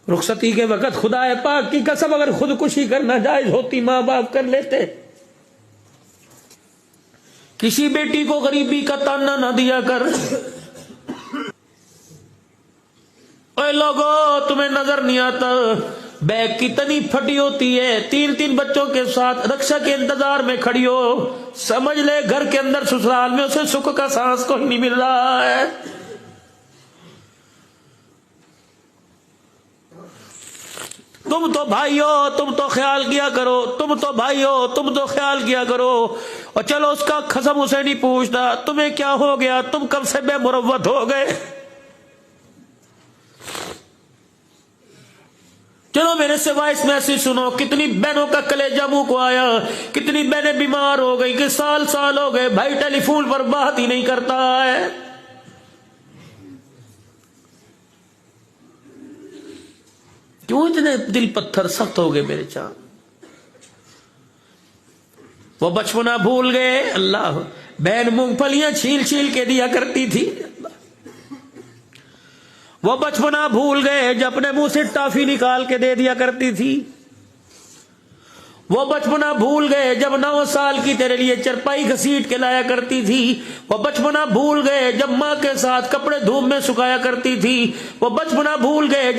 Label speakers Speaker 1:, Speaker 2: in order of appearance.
Speaker 1: रुखसती के वक्त खुदा पाक की कसम अगर खुदकुशी करना जायज होती माँ बाप कर लेते। किसी बेटी को गरीबी का ताना ना दिया कर। ओए लोगो, तुम्हें नजर नहीं आता बैग कितनी फटी होती है, 3-3 बच्चों के साथ रक्षा के इंतजार में खड़ी हो, समझ ले घर के अंदर ससुराल में उसे सुख का सांस कोई नहीं मिल रहा है। तुम तो भाई हो, तुम तो ख्याल किया करो, तुम तो भाई हो, तुम तो ख्याल किया करो। और चलो उसका कसम उसे नहीं पूछता तुम्हें क्या हो गया, तुम कब से बेमुरव्वत हो गए। चलो मेरे से वॉइस मैसेज सुनो, कितनी बहनों का कलेजा मुंह को आया, कितनी बहनें बीमार हो गई कि साल हो गए भाई टेलीफोन पर बात ही नहीं करता है। क्यों इतने दिल पत्थर सख्त हो गए मेरे चांद। वो बचपना भूल गए। अल्लाह, बहन मूंगफलियां छील छील के दिया करती थी। वो बचपना भूल गए जब अपने मुंह से टॉफी निकाल के दे दिया करती थी। वो बचपना भूल गए जब 9 साल की तेरे लिए चरपाई घसीट के लाया करती थी। वो बचपना भूल गए जब मां के साथ कपड़े धूप में सुखाया करती थी। वो बचपना भूल गए